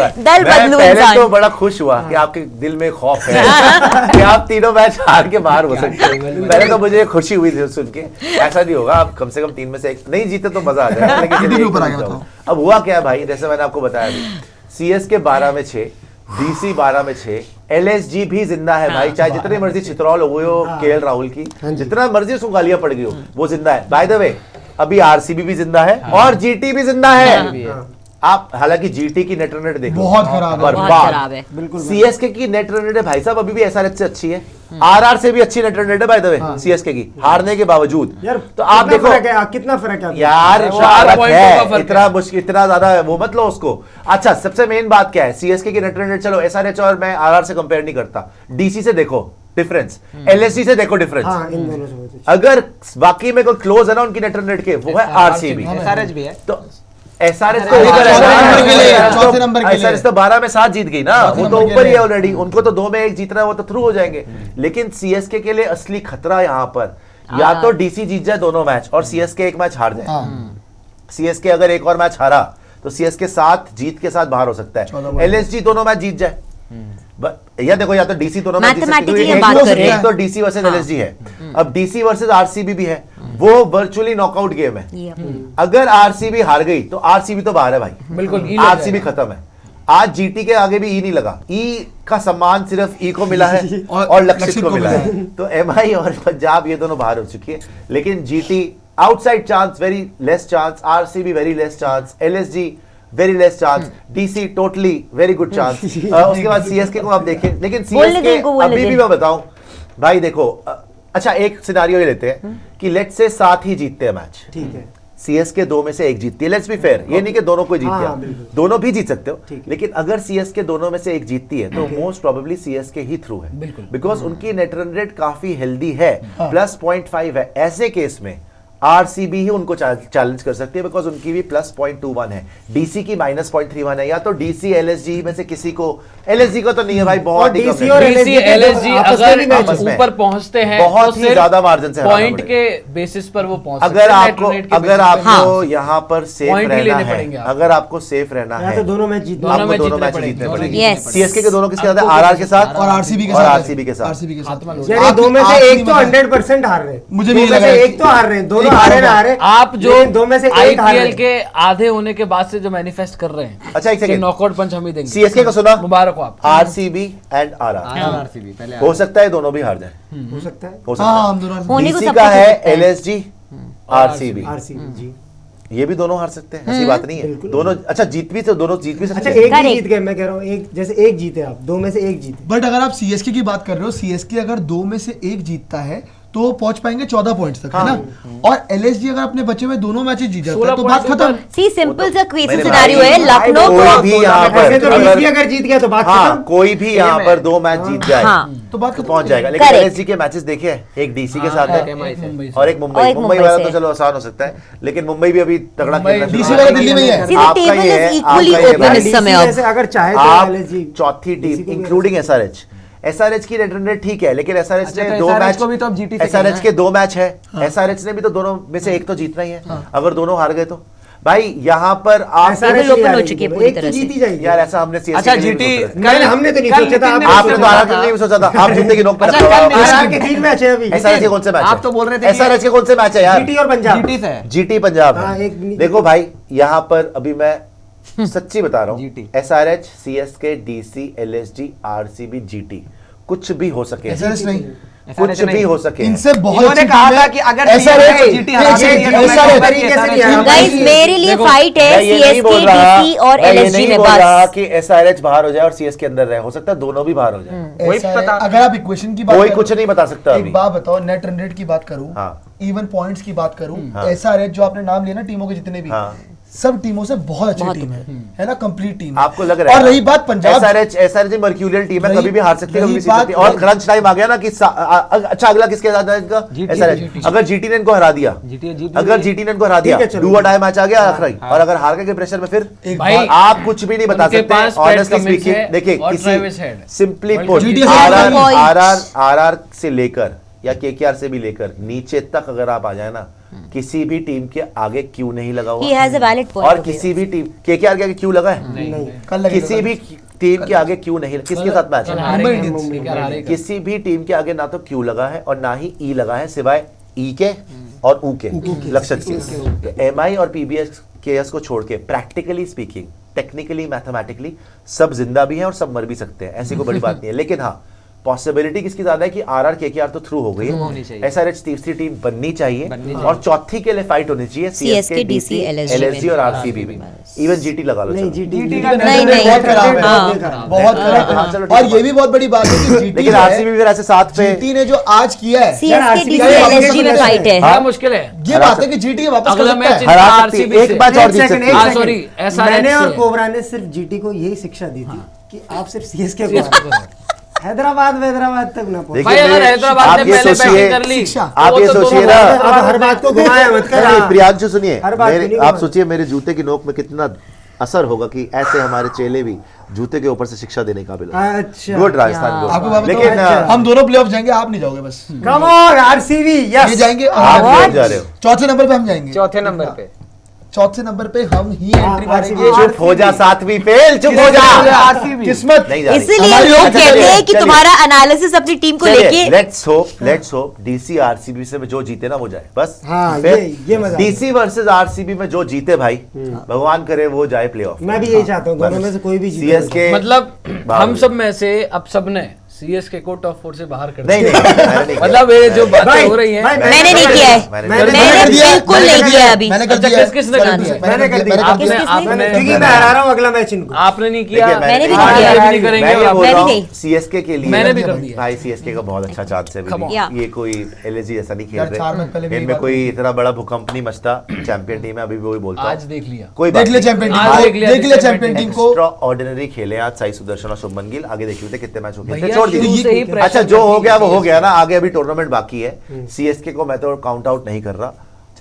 दल बदलू पहले इंसान। तो बड़ा खुश हुआ कि आपके दिल में खौफ है कि आप तीनों मैच हार के बाहर हो सकते हैं। पहले तो मुझे खुशी हुई थी सुन के, ऐसा नहीं होगा, आप कम से कम 3 में से 1 नहीं जीते तो मजा आ जाएगा, लेकिन चलिए ऊपर आ गया। अब हुआ क्या है भाई, जैसे मैंने आपको बताया अभी, सीएसके 12 में 6, डीसी 12 में 6, एलएसजी भी जिंदा है भाई, चाहे जितनी मर्जी चित्रौल हो गई हो केएल राहुल की, जितना मर्जी उसको गालियां पड़ गई हो, वो जिंदा है। बाय द वे अभी आरसीबी भी जिंदा है और जीटी भी जिंदा है। आप हालांकि जीटी की नेट रन रेट देखो बहुत खराब है, बहुत खराब है। बिल्कुल। सीएसके की नेट रन रेट है भाई साहब अभी भी एसआरएच से अच्छी है, आरआर से भी अच्छी नेट रन रेट है बाय द वे सीएसके की, हारने के बावजूद। तो आप देखो कितना फर्क है यार, चार पॉइंट का फर्क इतना मुश्किल, इतना ज्यादा वो मत लो उसको। अच्छा, सबसे मेन बात क्या है, सीएसके की नेट रन रेट, चलो एसआरएच और मैं आरआर से कंपेयर नहीं करता, डीसी से देखो डिफरेंस, एलएसजी से देखो डिफरेंस। इन दोनों से अगर वाकई में कोई क्लोज है ना उनकी नेट रन रेट के, वो है आरसीबी। एसआरएच भी है, तो एसआरएच तो 12 में 7 जीत गई ना, वो तो ऊपर ही है ऑलरेडी, उनको तो 2 में 1 जीतना है, वो तो थ्रू हो जाएंगे। लेकिन सीएसके के लिए असली खतरा यहां पर, या तो डीसी जीत जाए दोनों मैच और सीएसके 1 मैच हार जाए। सीएसके अगर 1 और मैच हारा तो सीएसके 7 जीत के साथ बाहर हो सकता है, एलएसजी दोनों मैच जीत जाए, या देखो या तो डीसी दोनों मैच जीत सकती है, एक तो डीसी वर्सेस एलएसजी है, अब डीसी वर्सेस आरसीबी भी है, वो वर्चुअली नॉकआउट गेम है। अगर आरसीबी हार गई तो आरसीबी तो बाहर है भाई, बिल्कुल आरसीबी खत्म है। आज जीटी के आगे भी ई नहीं लगा, ई का सम्मान सिर्फ ई को मिला है और लक्षित को मिला है, तो एमआई और पंजाब ये दोनों बाहर हो चुकी है। लेकिन GT outside chance, very less chance, RCB very less chance, LSG very less chance, DC totally very good chance. उसके बाद सीएसके को आप देखें, लेकिन सीएसके अभी भी मैं बताऊं भाई, देखो अच्छा एक सिनारियो ये लेते हैं कि लेट्स से 7 ही जीतते हैं मैच, ठीक है, सीएसके 2 में से 1 जीतती है, लेट्स बी फेयर, ये नहीं कि दोनों को जीत गया, दोनों भी जीत सकते हो, लेकिन अगर सीएसके दोनों में से 1 जीतती है तो मोस्ट प्रोबेबली सीएसके ही थ्रू है, बिकॉज उनकी नेट रन रेट काफी हेल्दी है, प्लस 0.5 है। ऐसे केस में आरसीबी ही उनको चैलेंज कर सकती है, बिकॉज उनकी भी प्लस 0.21 है, डीसी की माइनस 0.31 है। या तो डीसी एलएसजी में से किसी को, एलएसजी को तो नहीं है भाई, बहुत ही डीसी और एलएसजी अगर ऊपर पहुंचते हैं बहुत ही ज्यादा मार्जिन से, पॉइंट के बेसिस पर वो पहुंच सकते हैं। अगर आपको यहाँ पर सेफ रहना है, अगर आपको सेफ रहना है तो दोनों मैच जीतने पड़ेंगे। सीएसके के दोनों किसके साथ है, आरआर के साथ और आरसीबी के साथ। यार 2 में से 1 तो 100% हार रहे, मुझे भी लगा 1 तो हार रहे, दोनों आप जो 2 में से आईपीएल के आधे होने के बाद से जो मैनिफेस्ट कर रहे हैं, अच्छा एक सेकंड, नॉकआउट पंच हम ही देंगे। सीएसके का सुना, मुबारक हो आप। आरसीबी एंड आरआर हो सकता है दोनों भी हार जाए, हो सकता है, डीसी का है एलएसजी आरसीबी, जी ये भी दोनों हार सकते हैं, ऐसी बात नहीं है, दोनों अच्छा जीत भी, तो दोनों जीत भी सकते हैं। अच्छा एक जीत गए, मैं कह रहा हूँ एक, जैसे 1 जीते आप, 2 में से 1 जीते, बट अगर आप सीएसके की बात कर रहे हो, सीएसके अगर 2 में से 1 जीतता है तो वो पहुंच पाएंगे 14 पॉइंट्स तक, है ना। और एलएसजी अगर अपने बचे हुए दोनों मैचेस जीत जाता है तो बात खत्म। सी सिंपल सा क्विक सिनेरियो है, लखनऊ कोई भी यहाँ पर अगर जीत गया तो बात खत्म, कोई भी यहाँ पर 2 मैच जीत जाए तो बात पहुंच जाएगा। लेकिन एलएसजी के मैचेस देखे, एक डीसी के साथ है और एक मुंबई वाला तो चलो आसान हो सकता है, लेकिन मुंबई भी अभी तगड़ा खेल रहा है, डीसी वाला दिल्ली में ही है। आपका ये है, अगर चाहे तो चौथी टीम इंक्लूडिंग एसआरएच की रेट रन रेट ठीक है, लेकिन एसआरएच ने 2 मैच को भी तो अब जीटी से, एसआरएच के 2 मैच है, एसआरएच ने भी तो दोनों में से 1 तो जीतना ही है, अगर दोनों हार गए तो भाई यहाँ पर आप ओपन हो चुकी है पूरी तरह से यार, ऐसा हमने अच्छा जीटी हमने तो नहीं सोचा था, आपने तो आरआर के नहीं सोचा था, आप जीतने की नोक पर आरआर के 3 मैच है अभी, एसआरएच के कौन से मैच, आप तो बोल रहे थे एसआरएच के कौन से मैच है यार, जीटी और पंजाब, जीटी पंजाब। देखो भाई यहाँ पर अभी मैं सच्ची बता रहा हूँ, SRH, CSK, DC, LSG, RCB, GT, कुछ भी हो सके, कुछ भी हो सके। इनसे बहुत इन्होंने कहा था कि अगर जीटी हरा गाइस मेरे लिए फाइट है सीएसके, डीसी और एलएसजी में, बस कि एसआरएच बाहर हो जाए और सीएसके अंदर रहे, हो सकता है दोनों भी बाहर हो जाए, कोई पता। अगर आप इक्वेशन की बात, कोई कुछ नहीं बता सकता। एक बात बताओ, नेट रन रेट की बात करूं, इवन पॉइंट्स की बात करूं, एसआरएच जो आपने नाम लिया ना टीमों के जितने भी, सब टीमों से बहुत अच्छी टीम है ना, कंप्लीट टीम आपको लग रहा है। और रही बात पंजाब, एसआरएच मर्क्यूरियल टीम है, कभी भी हार सकती है, कभी भी जीत सकती है, और क्रंच टाइम आ गया ना कि अच्छा अगला किसके साथ है इनका, एसआरएच। अगर जीटी ने इनको हरा दिया, अगर जीटी ने इनको हरा दिया, डू और डाई मैच आ गया आखिरी, और अगर हार के प्रेशर में फिर आप कुछ भी नहीं बता सकते। ऑनेस्टली स्पीकिंग, देखिए किसी सिंपली पुट आरआर से लेकर या केकेआर से भी लेकर नीचे तक अगर आप आ जाए ना, किसी भी टीम के आगे क्यों नहीं लगा हुआ He has a valid point और of किसी भी टीम केकेआर के आगे क्यों लगा है कल लगेगा, किसी भी टीम के आगे क्यों नहीं किसके साथ मैच है मुंबई इंडियंस। किसी भी टीम के आगे ना तो क्यू लगा है और ना ही ई लगा है सिवाय ई के और ऊ के लक्षण के। एमआई और पीबीएस केएस को छोड़ के प्रैक्टिकली स्पीकिंग टेक्निकली मैथमेटिकली सब जिंदा भी हैं और सब मर भी सकते हैं, ऐसी कोई बड़ी बात नहीं है। लेकिन हाँ पॉसिबिलिटी किसकी ज्यादा है कि आरआर केकेआर तो थ्रू हो गई है, एसआरएच तीसरी टीम बननी चाहिए और चौथी के लिए फाइट होनी चाहिए सीएसके डीसी एलएसजी और आरसीबी भी, इवन जीटी लगा लो। नहीं जीटी नहीं, बहुत खराब है, हाँ। बहुत खराब हाँ, चलो है। ठीक और है। ये भी बहुत बड़ी बात है कि जीटी लेकिन आरसीबी फिर ऐसे साथ पे जीटी ने जो आज किया है CSK RCB DC LSG में फाइट है। क्या मुश्किल है? ये बात है कि जीटी वापस कर अगला सकता मैच है। हरा सकती है, आरसीबी एक से। मैच और जीत एक सकती सेकंड, है। एक sorry, सेकंड। SRH मैंने और से। कोबरा ने सिर्फ जीटी को यही शिक्षा दी थी कि आप सिर्फ सीएसके को हैदराबाद तक ना पहुंचे। देखिए भाई अगर मेरे- हैदराबाद आप ने ये पहले सोचिए- बैटिंग कर ली शिक्षा। तो आप वो ये तो सोचिए दोनों ना- बार- अब हर बात को घुमाया मत कर। नहीं, प्रियांशु सुनिए हर बात मेरे नहीं आप घुमाना। सोचिए मेरे जूते की नोक में कितना असर होगा कि ऐसे हमारे चेले भी जूते के ऊपर से शिक्षा देने काबिल है। अच्छा गुड राजस्थान आपको गुड। बात बताऊं, लेकिन हम दोनों प्लेऑफ जाएंगे, आप नहीं जाओगे बस। कम ऑन आरसीबी ये यस जाएंगे और आप आप क्यों जा रहे हो? चौथे नंबर पे हम जाएंगे। चौथे नंबर पे चौथे नंबर पे हम ही एंट्री मारेंगे। RCB। चुप हो जा, सातवीं फेल, चुप हो जा। किस्मत नहीं जा रही। इसीलिए हमारी लोग ओर कहते चलिए, हैं कि चलिए। तुम्हारा एनालिसिस अपनी टीम को लेके लेट्स होप डीसी आरसीबी से जो जीते ना वो जाए बस। हाँ, फिर ये मजा आता है। डीसी वर्सेस आरसीबी में जो जीते भाई भगवान करे वो जाए प्लेऑफ। मैं भी यही चाहता हूँ, दोनों में से कोई भी जीते। सीएसके मतलब बाहर हम हो सब में से अब सबने सीएसके को टॉप 4 से बाहर कर नहीं दिया। नहीं मैंने नहीं किया। मतलब ये जो मैंने- बातें हो रही हैं भाई, मैंने नहीं किया है। मैंने मैंने नहीं मैंने किया। बिल्कुल नहीं किया है अभी। मैंने कर अच्छा, दिया। किस-किसने कर दिया? मैंने कर दिया। आपने किस-किसने? आपने क्योंकि मैं हरा रहा हूँ अगला मैच इनको। आपने नहीं किया, देखिए, मैंने भी मैं- नहीं किया। मैं भी नहीं करेंगे मैं ये और बोल मैं रहा भी हूँ नहीं। सीएसके के लिए मैंने भी कर दिया। भाई सीएसके का बहुत अच्छा चांस है Come on. अभी। ये कोई एलएसजी ऐसा नहीं खेल यार, 4 मैच पहले रहे, मेरी इनमें बात कोई इतना बड़ा भूकंप नहीं मचता। चैंपियन टीम है अभी भी वही बोलता हूँ। आज देख लिया। कोई देख बात ले नहीं। चैंपियन टीम आज को, देख लिया देख ले चैंपियन टीम को। एक्स्ट्रा ऑर्डिनरी खेले आज साई सुदर्शन और शुभमन गिल। आगे देख लेते हैं कितने मैच हो गए भैया छोड़ शुरू दीजिए। से ही pressure अच्छा जो हो रहती गया है वो हो CSK गया ना, आगे अभी टूर्नामेंट बाकी है। सीएसके को मैं तो काउंट आउट नहीं कर रहा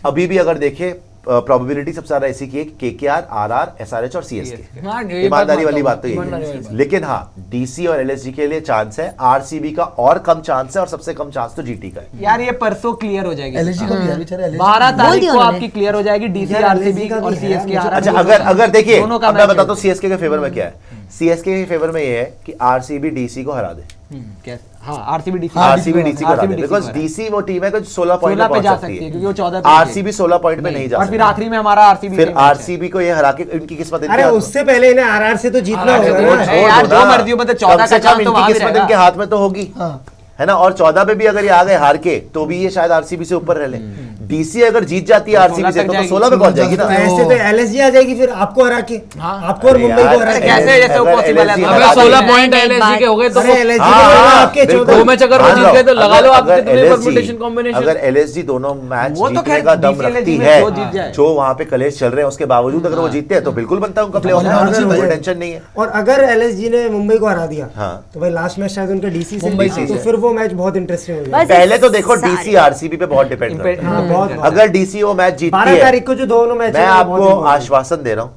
अभी भी। अगर देखे प्रोबेबिलिटी सबसे ज्यादा ऐसी की है केकेआर, आरआर, एसआरएच और सीएसके। हाँ, ये ईमानदारी बात वाली मानता बात तो हूँ, यही ईमानदारी वाली है। बात। लेकिन हाँ डीसी और एलएसजी के लिए चांस है, आरसीबी का और कम चांस है और सबसे कम चांस तो जीटी का है। यार ये परसों क्लियर हो जाएगी। एलएसजी का भी यार बेचारा LSG 12 बोल तारीख दिया को उन्होंने। आपकी क्लियर हो जाएगी डीसी यार, आरसीबी LSG का और भी है सीएसके यार, अच्छा अगर देखिए दोनों का अब मैं मैच बताता हूँ है। सीएसके के फेवर में क्या है। सीएसके के फेवर में ये है कि आरसीबी डीसी को हरा दे। कैसे? हाँ आरसीबी डीसी आरसीबी डीसी को हरा दे RCB बिकॉज DC डीसी वो टीम है जो 16 पॉइंट 16 पे पे जा पहुंच सकती है सकती क्योंकि वो 14 पे आरसीबी 16 पॉइंट पे नहीं जा और फिर सकती। आखिरी में हमारा आरसीबी फिर आरसीबी को ये हरा के इनकी किस्मत इनके अरे हाथ में। उससे पहले इन्हें आरआर से तो जीतना RR से होगा तो ना। छोड़ यार, दो जो ना। मर्जी हो, मतलब 14 कम से का चांस कम तो इनकी वहाँ भी किस्मत रहेगा। इनके हाथ में तो होगी है ना। और 14 पे भी अगर ये आ गए हार के तो भी ये शायद आरसीबी से ऊपर रह ले। डीसी अगर जीत जाती है आरसीबी से तो 16 पे पहुंच जाएगी ना। तो ऐसे तो एलएसजी आ जाएगी फिर आपको हरा के, आपको और अरे मुंबई यार, को हरा के। कैसे जैसे वो अगर possible है? LSG अबे हरा अबे दी- 16 पॉइंट एक एलएसजी बात- के हो गए तो अरे LSG हाँ, को हाँ, हरा आपके बिल्कुल। 14 दो मैच अगर वो मान जीत लो, गए तो लगा लो आप अगर कितने LSG परमुटेशन कॉम्बिनेशन। अगर एलएसजी दोनों मैच वो तो जीतने खैर का दम DCLSG रखती में है, जो जीत जाए। जो वहां पे कलेश चल रहे हैं उसके बावजूद अगर वो जीतते हैं तो बिल्कुल बनता है उनका प्लेऑफ में। अगर कोई वो- टेंशन नहीं है। और अगर एलएसजी ने मुंबई को हरा दिया हाँ। तो भाई लास्ट मैच शायद उनका डीसी से मुंबई तो से। फिर वो मैच बहुत इंटरेस्टिंग हो जाएगा। बस पहले तो देखो सारे- डीसी आरसीबी पे बहुत डिपेंड करता है। हाँ, बहुत अगर डीसी वो मैच जीतती 12 है, तारीख को जो दोनों मैच मैं आपको आश्वासन दे रहा हूँ,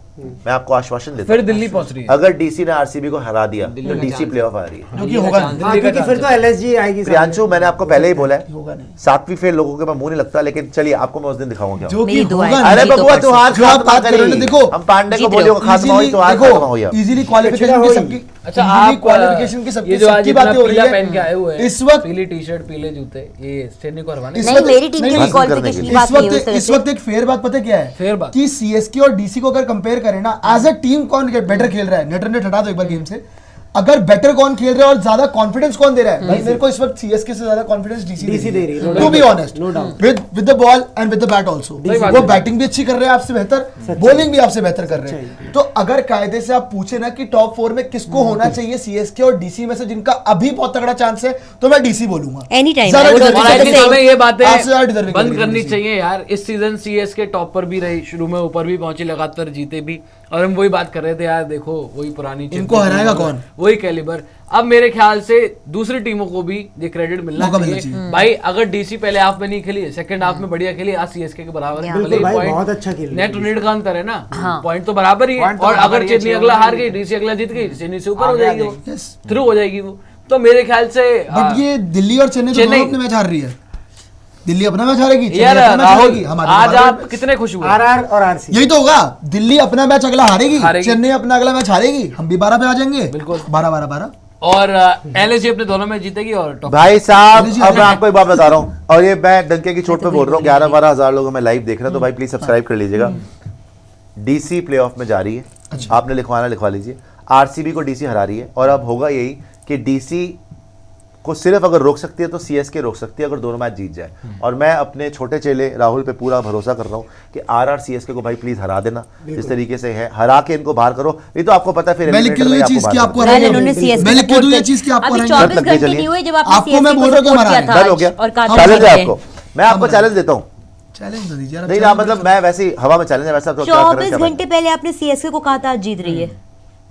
मैं आपको आश्वासन देता फिर हूँ दिल्ली पहुंच रही है। अगर डीसी ने आरसीबी को हरा दिया तो डीसी प्लेऑफ आ रही है। जो कि होगा नहीं। क्योंकि फिर तो एलएसजी आएगी सामने। प्रियांशु मैंने आपको पहले ही बोला है होगा नहीं। 7वीं फेल लोगों के पास मुंह नहीं लगता, लेकिन चलिए आपको मैं उस दिन दिखाऊंगा क्या जो कि मेरी दुआ है। होगा अरे नहीं। बबुआ तू हाथ जो आप खात्मा बात कर रहे हो ना, करी। देखो, हम पांडे को जीत बोलियो रहे हो। खात्मा हुई तो हाथ खात्मा हो गया। इजीली क्वालिफिकेशन हुई। की सबकी अच्छा easily आप क्वालिफिकेशन की ये सबकी जो आज सबकी इतना बातें हो रही पीला पहन के आए है हुए हैं, इस वक्त। पीली टी शर्ट पीले जूते, ये चेन्नई को हरवाने इस नहीं वक्त- मेरी टीम नहीं, की नहीं, क्वालिफिकेशन की इस बात नहीं है उस वक्त तरह इस से। वक्त एक फेयर बात पता क्या है फेयर बात। कि सीएसके और डीसी को अगर कंपेयर करें ना एज अ टीम कौन बेटर खेल रहा है, नेट रन रेट हटा दो एक बार गेम से, अगर बेटर कौन खेल रहा है और ज्यादा कॉन्फिडेंस कौन दे रहा है, भाई मेरे को इस वक्त सीएसके से ज्यादा कॉन्फिडेंस डीसी दे रही है, to be honest with the ball and with the bat also. वो बैटिंग भी अच्छी कर रहे हैं आपसे बेहतर, बॉलिंग भी आपसे बेहतर कर रहे हैं। तो अगर कायदे से आप पूछे ना कि टॉप 4 में किसको होना चाहिए सीएसके और डीसी में से जिनका अभी बहुत तगड़ा चांस है, तो मैं डीसी बोलूंगा। Anytime, ज्यादा I would deserving also और आई say थिंक the हमें same. ये बातें आपसे ज्यादा deserving बंद करेगी करनी डीसी। चाहिए यार। इस सीजन सीएसके टॉप पर भी रही, शुरू में ऊपर भी पहुंची, लगातार जीते भी, और हम वही बात कर रहे थे यार, देखो वही पुरानी इनको champion हराएगा team, कौन? वही कैलिबर। अब मेरे ख्याल से दूसरी टीमों को भी ये क्रेडिट मिलना मौका मिलना चाहिए। चाहिए। भाई अगर डीसी पहले हाफ में नहीं खेली, सेकंड हाफ में बढ़िया खेली, आज सीएसके के बराबर Yeah. बिल्कुल भाई, बहुत अच्छा खेल रही है नेट रेट का अंतर है ना, हाँ। पॉइंट तो बराबर ही है। Point तो और बराबर अगर ही है, चेन्नई छह अगला ओवर हार में गई, डीसी अगला जीत गई, चेन्नई से ऊपर हो आगे आ जाएगी, वो Yes. थ्रू हो जाएगी वो। तो मेरे ख्याल से बट ये दिल्ली और चेन्नई तो चेन्नई- दोनों अपने मैच हार रही है। दिल्ली अपना मैच हारेगी, चेन्नई यार अपना मैच राहुल, हारेगी, हमारे आज बारह आप मैच। कितने खुश हुए? आरआर और आरसी यही तो होगा, दिल्ली अपना मैच अगला हारेगी, हारेगी। चेन्नई अपना अगला मैच हारेगी, हम भी 12 पे आ जाएंगे। बिल्कुल। 12 और एलएसजी अपने दोनों में जीतेगी और टॉप। भाई साहब जी, अब मैं आपको एक बात बता रहा हूँ, और ये मैं डंके की चोट पे बोल रहा हूँ, 11-12 हजार लोग हमें लाइव देख रहे हैं, तो भाई प्लीज सब्सक्राइब कर लीजिएगा। डीसी प्लेऑफ में जा रही है, आपने लिखवाना लिखवा लीजिए। आरसीबी को डीसी हरा रही है, और अब होगा यही कि डीसी को सिर्फ अगर रोक सकती है तो सीएसके रोक सकती है, अगर दोनों मैच जीत जाए। और मैं अपने छोटे चेले राहुल पे पूरा भरोसा कर रहा हूँ कि आरआर सीएसके को भाई प्लीज हरा देना, इस तरीके से है, हरा के इनको बाहर करो। ये तो आपको पता है, फिर मैं लिख के दूं ये चीज कि आपको पहले उन्होंने CSK मैं लिख के दूं ये सपोर्ट चीज कि आपको अभी हराएंगे। 24 घंटे नहीं हुए जब आपने आपको मैं CSK बोल को रहा हूं कि सपोर्ट हमारा किया था डन हो आज, गया, और कहा था चैलेंज है जीत आपको, मैं आपको चैलेंज देता हूँ। चैलेंज तो दीजिए यार, नहीं ना, मतलब मैं वैसे ही हवा में चैलेंज है, वैसा तो क्या करें, 24 क्या घंटे पहले आपने CSK को कहा था आज जीत रही है,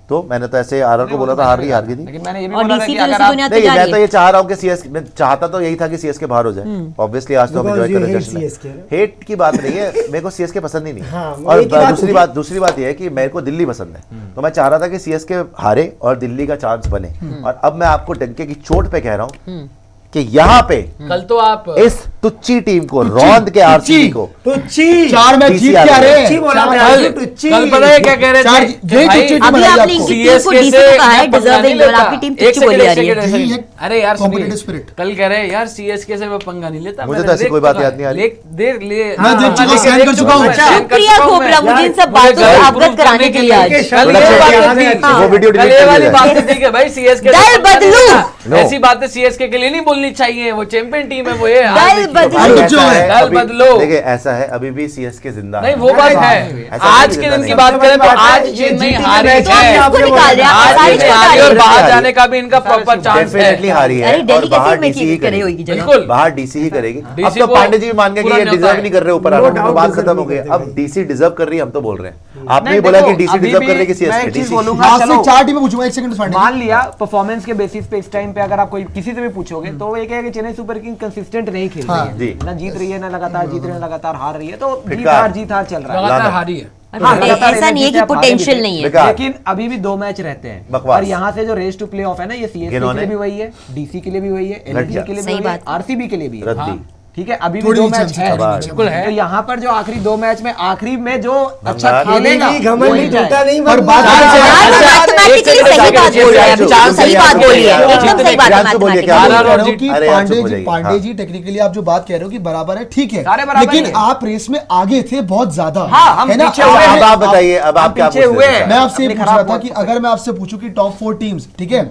तो मैंने तो ऐसे आरआर को बोला था हार गई थी। लेकिन मैंने ये भी और बोला था डीसी कि तो अगर उसी आप बुनियाद पे नहीं, जा मैं रही तो है। ये चाह रहा हूँ कि सीएस, मैं चाहता तो यही था कि सीएसके बाहर हो जाए। ऑब्वियसली आज तो हम Because एंजॉय you कर रहे hate हैं, CSK, right? हेट की बात नहीं है, मेरे को सीएसके पसंद ही नहीं हाँ, है। और एक ही बात दूसरी बात ये है कि मेरे को दिल्ली पसंद है, तो मैं चाह रहा था कि सीएसके हारे और दिल्ली का चांस बने। और अब मैं आपको डंके की चोट पे कह रहा हूँ कि यहाँ पे कल तो आप इस तुच्ची टीम को, रौंद के आरसीबी को टुच्ची 4 मैच जीत के आ रहे टुच्ची बोला हैं। था, कल टुच्ची कल पता है क्या कह रहे चार- थे? यही भाई, टुच्ची टीम अभी हराई आपने आपको। इनकी टीम को CSK डीसी से को कहा है मैं पंगा डिजर्विंग, नहीं और लेता। आपकी टीम एक टुच्ची बोली सेकंड, जा एक रही है। सेकंड, एक यही सेकंड। है अरे यार competitive सुनिए, spirit। कल कह रहे हैं यार सीएसके से मैं पंगा नहीं लेता। मुझे मैंने तो ऐसी देख कोई बात चुका याद नहीं आ है। रही। देख लिए मैं देख चुका हूं, देख सहन कर चुका हूं। मैं सहन कर प्रिया चुका हूं खोपड़ा मैं। मुझे इन सब मुझे बातों से गलत अवगत proof कराने के लिए आज कल बोला ये चेक बात किया। थी। वो वीडियो कल डिलीट ये कर वाली दिया। बात तो ठीक है भाई, सीएसके दल बदलू। ऐसी बातें सीएसके के लिए नहीं बोलनी चाहिए, वो चैंपियन टीम है, वो ये दल बदलू। हम ऐसा बच्चों है, हैं। दल अभी- बदलो। देखिए ऐसा है, अभी भी सीएसके जिंदा नहीं है। वो बात है, ऐसा आज नहीं के जिंदा दिन की नहीं। बात करें तो बात है, आज ये चेन्नई GT हारी मैच तो आप है। इसको निकाल रहे हैं, आप आज सारी चेन्नई चीज़ हारी और हारी बाहर है। जाने का भी इनका प्रॉपर चांस डेफिनेटली है। हारी है, अरे और दिल्ली बाहर कैसे डीसी ही करे करेगी। होगी जगह। बिल्कुल। बाहर डीसी ही करेगी। अब डीसी तो को पांडे जी भी मान गए कि पूरा ये न्योता डिजर्व है। नहीं कर रहे ऊपर No आना, तो doubt बात deserve खत्म हो नहीं गई। करते अब भाई। डीसी डिजर्व कर रही है, हम तो बोल रहे हैं। आपने नहीं, ही बोला कि देखो, डीसी अभी डिजर्व भी कर रही है कि मैं सीएसके एक चीज डीसी। बोलूंगा, आज से चलो 4 टीमें पूछूंगा, 1 सेकंड फाइनल। मान लिया परफॉर्मेंस के बेसिस पे इस टाइम पे अगर आप कोई किसी से भी पूछोगे तो वो ये कहेगा कि चेन्नई सुपर किंग कंसिस्टेंट नहीं खेल हाँ, रही जी। है, ना जीत रही है, ना लगातार जीत रही है, ना लगातार हार रही है, तो जीत फिटकार। हार चल रहा है। लगातार लाना। हारी है। हाँ, लगातार ऐसा नहीं है जीते कि आप हारे भी पोटेंशियल थे। नहीं है। बेकार। लेकिन अभी भी 2 मैच रहते हैं, बकवास। और यहाँ से जो रेस टू प्ले ऑफ है ना, ये सीएसके के जिन्होंने- लिए भी वही है, डीसी के लिए भी वही है, एलजी जा। के लिए भी सही वही है, बात। आरसीबी के लिए भी है। रद्दी। ठीक है, अभी भी थोड़ी 2 नीचे मैच हमसे, है। थोड़ी नीचे। बिल्कुल है। तो यहाँ पर जो आखिरी 2 मैच में आखिरी में जो अच्छा धन्यवाद। खेलेगा अभी भी घमंड वही टूटा जाएगा। नहीं पर बनना। बात हाँ, मैथमेटिकली सही बात बोल रहे हैं, अभी चांस सही बात बोली है, एकदम सही बात है प्रियांशु बोलिए, मैथमेटिकली। क्या बोल आरआर रहे और हो? जीटी। अरे यार, चुप हो पांडे जी, जाइए। पांडे हाँ। जी टेक्निकली आप जो बात कह रहे हो कि बराबर है, ठीक है, सारे बराबर लेकिन ही है। आप रेस में आगे थे बहुत ज्यादा। हाँ, हम है ना? पीछे हुए हैं। अब आप बताइए, अब हम आप क्या पीछे पूछ हुए रहे हैं। हैं? मैं आपसे ये अपनी पूछ रहा खराब था बात कि से। अगर मैं आपसे पूछूं कि टॉप 4 टीम्स, ठीक है,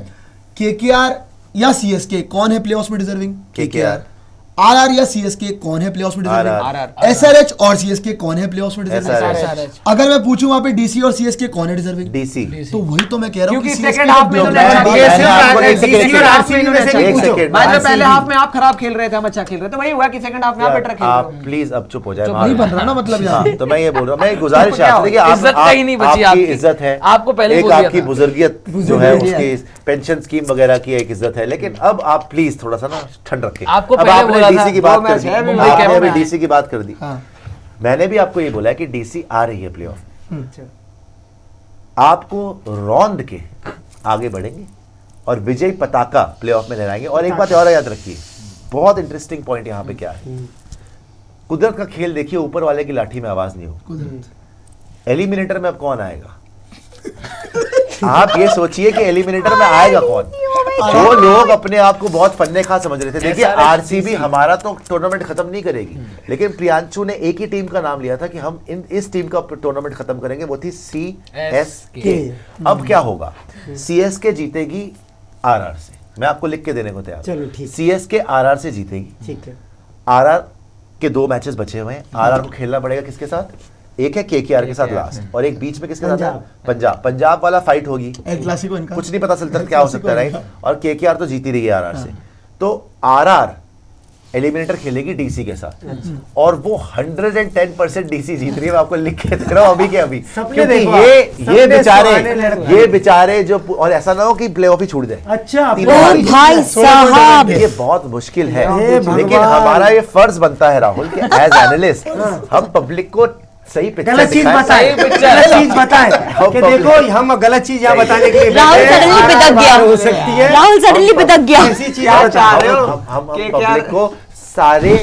केकेआर या सीएसके कौन है प्लेऑफ्स में डिजर्विंग? KKR। आरआर या सीएसके कौन है प्लेऑफ्स में डिजर्विंग? RR। एसआरएच और सीएसके कौन है प्लेऑफ्स में डिजर्विंग? SRH। अगर मैं पूछूं वहां पे डीसी और सीएसके कौन है डिजर्विंग? डीसी। तो वही तो मैं कह रहा हूं क्योंकि कि CSK second half में का इन्होंने playoff अच्छा में किया। बात- मैं आपको एक डीसी सेकंड, और आरसीबी में से एक भी पूछो। सेकंड। बाद में RCB पहले हाफ में आप खराब खेल रहे थे, हम अच्छा खेल रहे थे, वही हुआ कि सेकंड हाफ में आप बेटर खेल रहे आप हो। प्लीज अब चुप हो जाए। नहीं बन रहा ना मतलब यहाँ। हाँ, तो मैं ये बोल रहा हूँ, मैं एक गुजारिश है आपसे कि आप इज्जत कहीं नहीं बची आपकी आपकी। इज्जत है, आपको पहले एक बोल दिया आपकी था। बुजुर्गियत जो है उसकी पेंशन स्कीम वगैरह की एक इज्जत है, लेकिन अब आप प्लीज थोड़ा सा ना ठंड रखें। आपको अब पहले आपने बोला था, डीसी की 2 बात कर मैच दी, है, मुंबई आपने कैंप अभी में। डीसी की बात कर दी, हाँ। मैंने भी आपको ये बोला है कि डीसी आ रही है प्लेऑफ, अच्छा। आपको रौंद के आगे बढ़ेंगे और विजय पताका प्लेऑफ में लहराएंगे। और एक बात और याद रखिए, बहुत इंटरेस्टिंग पॉइंट यहाँ पे क्या है, कुदरत का खेल देखिए, ऊपर वाले की लाठी में आवाज नहीं हो। एलिमिनेटर में अब कौन आएगा? आप ये सोचिए कि एलिमिनेटर में आएगा कौन? जो लोग अपने आप को बहुत फन्ने खा समझ रहे थे, देखिए आरसीबी हमारा तो टूर्नामेंट खत्म नहीं करेगी, लेकिन प्रियांशु ने एक ही टीम का नाम लिया था कि हम इस टीम का टूर्नामेंट खत्म करेंगे, वो थी CSK। अब क्या होगा? CSK जीतेगी आरआर से, मैं आपको लिख के देने को तैयार। चलो, ठीक। CSK आरआर से जीतेगी। ठीक है। आरआर के 2 मैचेस बचे हुए हैं, आरआर को खेलना पड़ेगा किसके साथ? एक है केकेआर के साथ लास्ट, और एक बीच में किसके साथ है? पंजाब वाला फाइट होगी, एल क्लासिको इनका कुछ नहीं पता चलता क्या हो सकता है, राइट? और केकेआर तो जीती रही है आरआर से, तो आरआर एलिमिनेटर खेलेगी डीसी के साथ, और वो 110% डीसी जीत रही है। मैं आपको लिख के दे रहा हूं अभी के अभी, सपने क्योंकि देखो ये आप, सपने बेचारे सुहाने लड़के। ये बेचारे जो, और ऐसा ना हो कि प्लेऑफ ही छूट जाए। अच्छा, तीनों ओ हार बहुत गए। भाई साहब, ये बहुत मुश्किल है, हे लेकिन भगवान। हमारा ये फर्ज बनता है राहुल कि एज एनालिस्ट हम पब्लिक को सही पिक्चर गलत चीज दिखाएं। बताए, गलत चीज बताए कि देखो हम गलत चीज यहाँ बताने के लिए राहुल बैठे हैं, सडनली पिदक गया, हो सकती है। राहुल सडनली पिदक गया। ऐसी चीज क्या आप चाह रहे हो? हम कि पब्लिक को सारे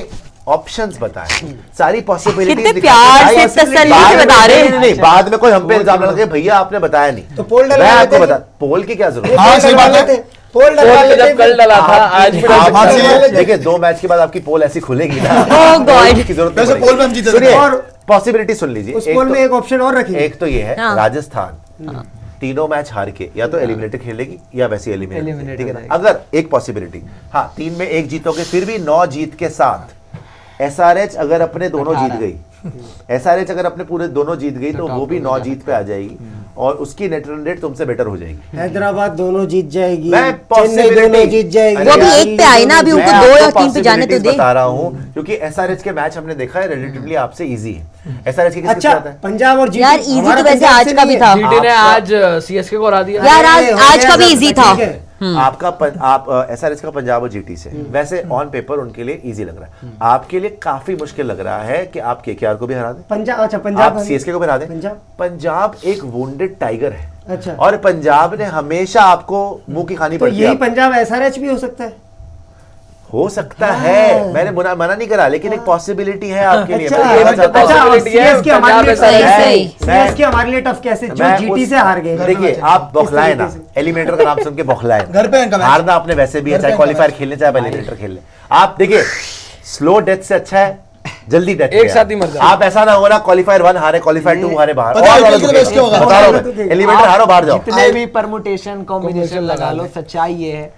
ऑप्शंस बताएं, सारी पॉसिबिलिटीज कितने प्यार से तसल्ली से बता रहे हैं। नहीं, बाद में कोई हम पे इल्जाम लगे भैया आपने बताया नहीं, तो पोल डलवा मैं लेते आपको हैं। बता, पोल की क्या जरूरत है? हाँ, सही बात है। पोल डलवा पोल लेते जब कल डला था आज भी आप- बात सही है। देखिए 2 मैच के बाद आपकी पोल ऐसी खुलेगी ना, Oh God. पोल की जरूरत वैसे नहीं पोल में हम जीते थे। सुनिए, और पॉसिबिलिटी सुन लीजिए। उस पोल में एक ऑप्शन और रखिए। एक तो ये है हाँ। राजस्थान तीनों मैच हार के या तो एलिमिनेटर खेलेगी या वैसे एलिमिनेटर, Eliminated ठीक है ना। हो अगर एक पॉसिबिलिटी, हाँ 3 में 1 जीतोगे, फिर भी 9 जीत के साथ एसआरएच अगर अपने दोनों जीत गई, एसआरएच अगर अपने पूरे दोनों जीत गई तो वो भी 9 जीत पे आ जाएगी और उसकी नेट रन रेट तुमसे बेटर हो जाएगी। हैदराबाद दोनों जीत जाएगी, मैं चेन्नई दोनों जीत जाएगी, वो अभी एक पे आए ना, अभी उनको मैं 2 या आपको 3 पे जाने तो possibilities दे। बता रहा हूँ क्योंकि एसआरएच के मैच हमने देखा है रिलेटिवली आपसे इजी है। एसआरएच के किसके अच्छा साथ है? पंजाब और जीटी यार easy हमारा तो वैसे पंजाब आज से का नहीं भी है। था। जीटी ने आपका- आज सीएसके को हरा दिया। यार अरे, आज का भी हो इजी गया, था। ठीक है। आप एसआरएच का पंजाब और जीटी से वैसे ऑन पेपर उनके लिए इजी लग रहा है, आपके लिए काफी मुश्किल लग रहा है कि आप केकेआर को भी हरा दें, पंजाब, अच्छा पंजाब आप सीएसके को भी हरा दें। पंजाब पंजाब एक वुंडेड टाइगर है, अच्छा और पंजाब ने हमेशा आपको मुंह की खानी तो पड़ती यही है। पंजाब एसआरएच भी हो सकता है। हो सकता है, मैंने मना नहीं करा, लेकिन एक पॉसिबिलिटी है आपके लिए। अच्छा, मैं कहना चाहता हूं। possibility है, सीएसके हमारे लिए पंजाब ऐसा है। टफ सही। सीएसके हमारे लिए टफ कैसे, जो मैं जीटी उस- से हार गए। देखिए आप बौखलाए ना, तरीके से। एलिमिनेटर का नाम सुन के बौखलाए ना। घर पे इनका मैच। हारना आपने वैसे भी है, घर चाहे पे क्वालिफायर इनका खेलने चाहे एलिमिनेटर खेल ले। आप देखिए स्लो डेथ से अच्छा है जल्दी डेथ एक साथ ही मर जाओ। आप ऐसा ना हो ना क्वालिफायर 1 हारे, क्वालिफायर 2 हारे, बाहर पता है और IPL वालों के को लिए best क्या होगा? बता रहा हूं मैं, एलिमिनेटर हारो बाहर जाओ। जितने भी परमुटेशन कॉम्बिनेशन लगा लो, सच्चाई ये है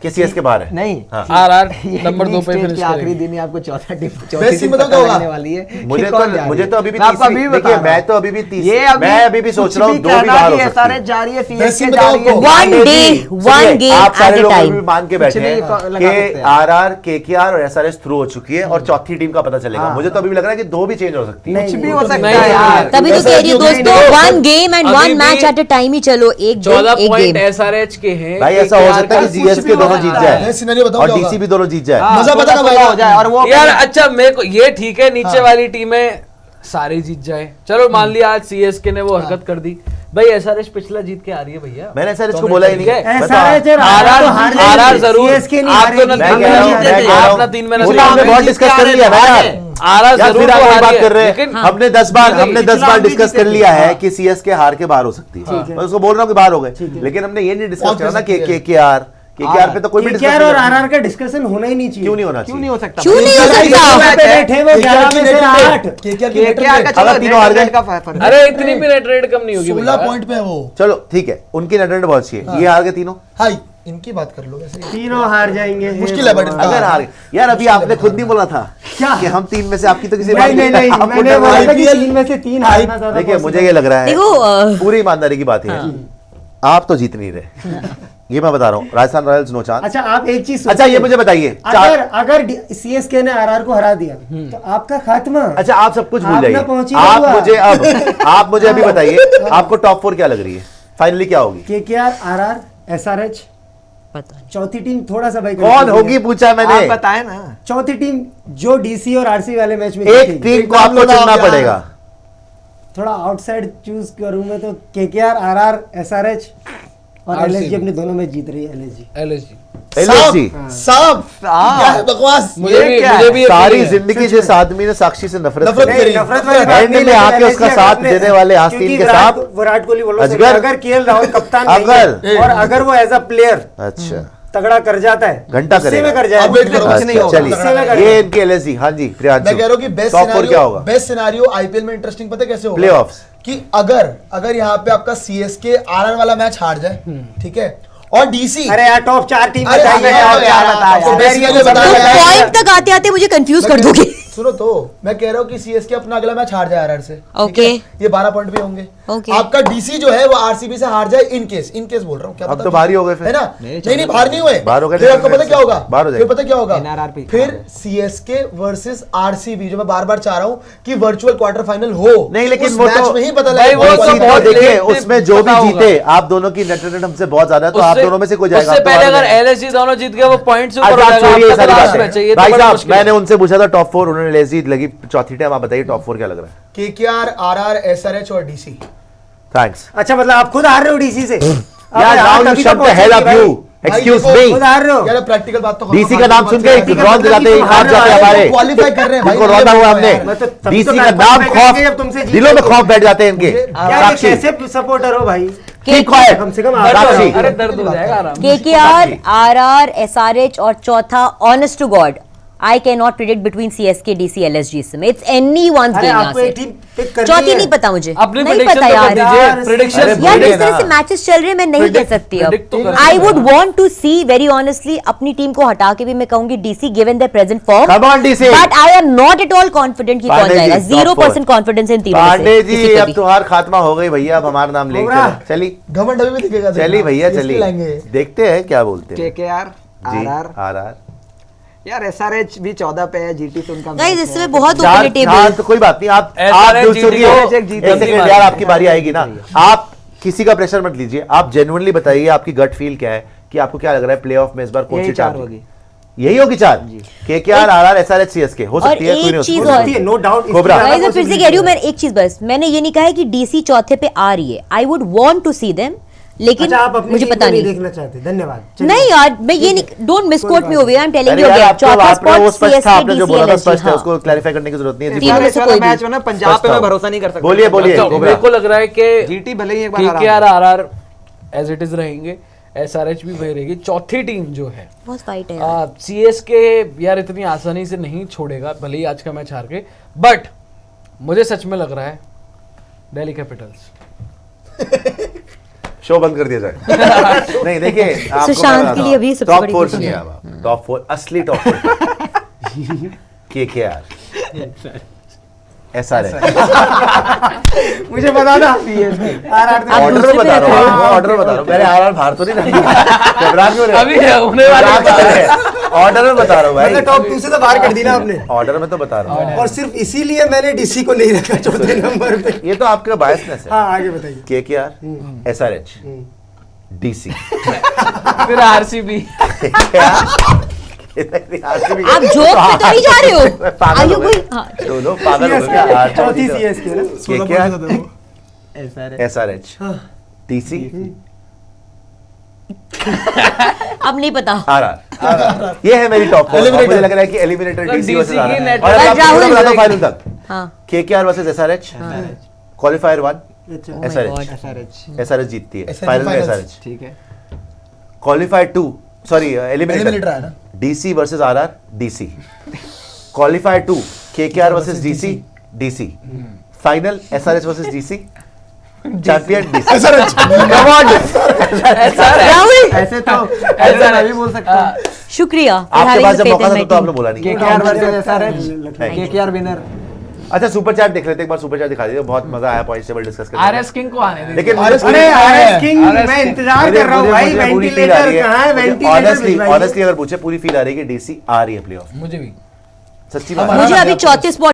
कि सीएसके बाहर है। नहीं हाँ। आरआर ये नंबर 2 पे स्टेज फिनिश के आखिरी करेगी। दिन ही आपको चौथी Best टीम team बताओ पता क्या होगा? लगने वाली है कि मुझे कौन जा रही तो है। अभी भी मैं आपको तीसरी, अभी बता देखिए रहा मैं हूं। तो अभी भी तीसरी, ये अभी मैं अभी भी सोच कुछ रहा हूँ भी 2 भी कहना बाहर कि हो सकती SRH है। जा रही है, Best सीएसके team जा रही है। बताओ One सुनिए, day, one game आप सारे at a लोग अभी time. भी मान के बैठे नहीं हैं लगा सकते कि हैं। आरआर, केकेआर और एसआरएच थ्रू हो चुकी है और चौथी टीम का पता चलेगा। मुझे तो अभी भी लग रहा है कि 2 भी चेंज हो सकती है। कुछ भी हो सकता नहीं, है यार। तभी तो कह रही हूँ दोस्तों, 1 गेम एंड अभी 1 मैच भी एट अ टाइम ही चलो, एक 14 दिन एक पॉइंट गेम। एसआरएच के हैं। भाई ऐसा हो सकता है कि कुछ सीएसके भी दोनों हो जीत सकता है। जाए सिनेरियो बताओ और क्या होगा? डीसी भी दोनों जीत जाए। हाँ, मजा पता 16 कब आएगा? हो जाए और वो यार अच्छा मेरे को ये ठीक है, नीचे वाली टीमें सारी जीत जाए, चलो मान लिया आज सीएसके ने वो हरकत कर दी, भाई एसआरएच पिछला जीत के आ रही है भैया। मैंने एसआरएच को तो बोला ही नहीं। ठीक है। मैं तो- एसआरएच और आरआर तो हार आरआर जाएंगे, जरूर, सीएसके नहीं आप तो हारेगी। ना मैं तीन कह रहा हूं, मैच मैं जीते थे, कह रहा आप हूं। ना 3 मैच वो जीते तो हमने थे। बहुत डिस्कस कर लिया ना यार। आरआर यार जरूर फिर तो आप वही बात हारी कर रहे है, हैं। लेकिन हमने 10 बार पिछला भी डिस्कस जीते कर थे। लिया है कि सीएसके हार के बाहर हो सकती है। मैं उसको बोल रहा हूँ कि बाहर हो गए, लेकिन हमने ये नहीं डिस्कस किया ना कि केकेआर पे तो कोई भी केकेआर और आरआर का डिस्कशन होना ही नहीं चाहिए। क्यों नहीं होना क्यों नहीं चाहिए? हो सकता? क्यों नहीं हो सकता? पे बैठे वो 11 में से 8। केकेआर की केकेआर का अगर चलो तीनों हार गए? का फर्क है। अरे इतनी भी नेट रेट कम नहीं होगी 16 भैया। पॉइंट पे है वो। चलो ठीक है, उनकी नेट रन बहुत अच्छी है, ये हार गए तीनों। हाई इनकी बात कर लो वैसे। तीनों हार जाएंगे। मुश्किल है बट इनका। अगर हार गए यार, अभी आपने खुद नहीं बोला था क्या? कि हम 3 में से आपकी तो किसी नहीं नहीं नहीं, आपको मैंने डर बोला लगा। था कि 3 में से 3 हारना ज्यादा देखिए possible मुझे ये लग रहा है, देखो, पूरी ईमानदारी की बात है, आप तो जीत नहीं रहे। ये मैं बता रहा हूँ, राजस्थान रॉयल्स नो चांस। अच्छा आप एक चीज अच्छा ये मुझे बताइए, अगर सीएसके ने आरआर को हरा दिया तो आपका खात्मा। अच्छा आप सब कुछ भूल आप ना जाइए, पहुंची आप हुआ। मुझे आप मुझे अभी बताइए आपको टॉप 4 क्या लग रही है, फाइनली क्या होगी? केकेआर, आरआर, एसआरएच, पता नहीं। चौथी टीम थोड़ा सा भाई कौन confusing होगी है। पूछा आप मैंने। बताए ना। चौथी टीम जो डीसी और आरसी वाले मैच में एक जीतेगी। टीम को आपको चुनना पड़ेगा। थोड़ा आउटसाइड चूज करूं मैं तो केकेआर, आरआर, एसआरएच और RCB। एलएसजी अपने दोनों में जीत रही है। एलएसजी LSG LSG साहब क्या है बकवास। मुझे भी क्या मुझे भी यकीन सारी है। जिंदगी जिस आदमी ने साक्षी से नफरत नफरत करी, करी। नफरत वाली बात एंड नहीं, में आके लेकिन उसका LSG साथ अपने- देने वाले आस्तीन क्योंकि के विराट कोहली बोलो अजगर- अगर केएल राहुल कप्तान नहीं है अगर- और अगर वो एज अ प्लेयर अच्छा तगड़ा कर जाता है, घंटा गुस्से करेगा। में कर जाए, अब wait करो, कुछ नहीं होगा। चलिए गुस्से में कर ये जाए। इनकी LSG। हाँ जी प्रियांशु, मैं कह रहा हूँ कि बेस्ट टॉप 4 क्या होगा? बेस्ट सिनेरियो आईपीएल में इंटरेस्टिंग पता है कैसे होगा? Playoffs। कि अगर यहाँ पे आपका सीएसके आरआर वाला मैच हार जाए, ठीक है, और डीसी अरे यार टॉप 4 टीम अरे बताइए यार, यार, आपको यार, best यार, scenario बताओ बताया तुम यार। पॉइंट तक आते आते मुझे कंफ्यूज कर दोगे। सुनो तो मैं कह रहा हूँ कि सीएसके अपना अगला मैच हार जाए आरआर से, ठीक ओके। है? ये 12 पॉइंट भी होंगे। ओके। आपका डीसी जो है वो आरसीबी से हार जाए इन केस बोल रहा हूँ, क्या अब पता तो बाहर ही हो गए फिर। है ना? नहीं बाहर नहीं हुए। बाहर हो गए फिर थे, आपको पता क्या होगा? बाहर हो फिर जाएंगे। पता क्या होगा? NRR फिर सीएसके वर्सेस आरसीबी, जो मैं बार-बार चाह रहा हूँ कि वर्चुअल क्वार्टर फाइनल हो। नहीं लेकिन उस वो मैच तो में ही पता भाई, लगेगा वो कौन तो जीत बहुत रहा है। देखिए लेट उसमें जो भी पता होगा। जीते, आप दोनों की नेट रन हमसे बहुत ज्यादा है, तो आप उससे- दोनों में से कोई जाएगा। उससे आप तो पहले बाहर अगर हो जाएंगे। LSG दोनों जीत गए वो पॉइंट से ऊपर अच्छा हो आप जाएगा, छोड़िए आपका सारी तो लास्ट बातें। मैच है, ये तो भाई बड़ा साहब मुश्किल है। मैंने उनसे पूछा था टॉप 4, उन्होंने LSG लगी चौथी टाइम। आप बताइए टॉप 4 क्या लग रहा है? केकेआर, आरआर, एसआरएच और डीसी। थैंक्स अच्छा मतलब आप खुद हार रहे हो डीसी से? यार now you shut the hell up you Excuse me. उधार लो। यार प्रैक्टिकल बात तो डीसी का नाम सुन के रौंद जाते हैं, हाथ जाते हैं हमारे, क्वालिफाई कर रहे हैं भाई, इनको रौंदा हुआ हमने। मतलब तभी तो डीसी का qualify नाम करेंगे जब तुमसे खौफ, जीत दिलों में जाओगे। खौफ बैठ जाते हैं इनके। यार ये साक्षी, कैसे सपोर्टर हो भाई? keep quiet. कम से कम साक्षी, अरे दर्द हो जाएगा आराम से। KKR, RR, SRH और चौथा honest to god I can not predict between CSK, DC, LSG इसमें। इट्स एनीवन्स अरे गेम यहाँ आपको एक से। टीम पिक करनी चौथी है। नहीं पता मुझे, अपनी नहीं prediction पता तो कर यार। दीजिए। यार, Prediction अरे यार बोलिए जिस तरह से ना। मैचेस चल रहे हैं मैं नहीं कह सकती अब। predict तो कर आई सकते वुड हैं। Want to see very honestly अपनी टीम को हटा के भी मैं कहूंगी DC given their present form, Come on, DC. But I am not at all confident कि कौन पांडे जी, जाएगा। top 0% four. कॉन्फिडेंस इन तीनों में पांडे से जी किसी को अब भी। तुम्हारा खात्मा हो गई भैया, अब हमारा नाम लेंगे। होगा। चली घमंड अभी भी दिखेगा, चली भैया, चली लाएंगे। देखते हैं क्या बोलते हैं। केकेआर, जी, आरआर, आरआर यार एसआरएच भी 14 पे है, जीटी तो उनका गाइस match इसमें है। बहुत चार ओपन टेबल। चार तो कोई बात नहीं, आप SRH दिल जीत सुनिए, गए, जीत एक गए। सेकंड यार, आपकी बारी आएगी ना। आप किसी का प्रेशर मत लीजिए, आप जेन्युइनली बताइए आपकी गट फील क्या है, कि आपको क्या लग रहा है प्लेऑफ में इस बार कौन सी यही चार चार होगी। यही होगी चार। KKR, RR, SRH, CSK हो और सकती है, कोई नहीं हो एक चीज सकती। और- सकती है, नो डाउट। कोबरा। गाइस मैं फिर से कह रही हूँ, मैं एक चीज बस, मैंने ये नहीं कहा है कि DC चौथे पे आ रही है। I would want to see them, लेकिन अच्छा आप अपनी मुझे टीम को पता नहीं। देखना चाहते। धन्यवाद। चलिए। नहीं यार मैं ये नहीं, don't misquote me over, I am telling अरे यू यार, अगेन। आपको चौथा आपने वो स्पॉट स्पष्ट था, CSK, आपने जो DC, बोला था LSG, स्पष्ट है, हाँ। उसको क्लैरिफाई करने की जरूरत नहीं है। तीनों में से कोई भी। मैच में ना पंजाब पे मैं भरोसा नहीं कर सकता। बोलिए बोलिए अच्छा, कोबरा। मेरे को लग रहा है कि जीटी भले ही एक बार KKR, RR as it is रहेंगे, SRH भी वही रहेगी। चौथी टीम जो है बहुत फाइट है यार। CSK यार इतनी आसानी से नहीं छोड़ेगा, भले ही आज का मैच हार के, बट मुझे सच में लग रहा है दिल्ली कैपिटल्स। शो बंद कर दिया जाए। नहीं देखिए, आपको सुशांत मैं के लिए अभी सबसे टॉप बड़ी 4 खुशी सुनिए है। आप, टॉप 4 असली टॉप 4 KKR, SRH। मुझे बता था। आप ऑर्डर दूसरे पे बता रहते रहा हो। हूँ, ऑर्डर बता रहा हूँ। मैंने RR बाहर तो नहीं रखा, घबरा क्यों रहे हो? अभी होने वाला ऑर्डर में बता रहा हूँ भाई, टॉप 2 से तो बाहर कर दी ना आपने। ऑर्डर में तो बता रहा हूँ। और सिर्फ इसीलिए मैंने डीसी को नहीं रखा चौथे नंबर पे। ये तो आपका बायसनेस है। हाँ आगे बताइए। KKR, SRH, DC। फिर RCB। आप जोक पे तो नहीं जा रहे हो? पागल Are you हो गए? going- हाँ, दोनों पागल हो गए क्या? चौथी सीएसके ना। KKR, SRH, DC, अब नहीं पता। RR। ये है मेरी टॉप 4। मुझे लग रहा है कि एलिमिनेटर DC DC वर्सेस की RR। net- और अब आपको राहुल- बता दो फाइनल तक, हाँ KKR वर्सेस SRH, क्वालिफायर 1 अच्छा। Oh my SRH, God. SRH जीतती है, SRH फाइनल में finals। SRH। ठीक है। क्वालिफायर 2 सॉरी Eliminator एलिमिनेटर है ना। DC versus RR, DC। Qualifier 2 KKR versus DC। Final SRH versus DC, champion DC। Come on! Rahul ऐसे तो ऐसे मैं भी बोल सकता हूँ। शुक्रिया for आपके having पास the जब faith मौका in था my तो team. आपने बोला नहीं। KKR versus SRH, Thank you. KKR winner. अच्छा सुपर चैट देख लेते हैं, एक बार सुपर चैट दिखा दीजिए, बहुत मजा आया पॉइंट टेबल डिस्कस करने में। RS किंग को आने दे। लेकिन RS अरे आरएस किंग RS मैं इंतजार कर रहा हूँ भाई। वेंटिलेटर कहाँ है? वेंटिलेटर ऑनेस्टली अगर पूछे पूरी फील आ रही है कि DC आ रही है प्लेऑफ, मुझे भी सच्ची बात मुझे है। अभी चौथे स्पॉट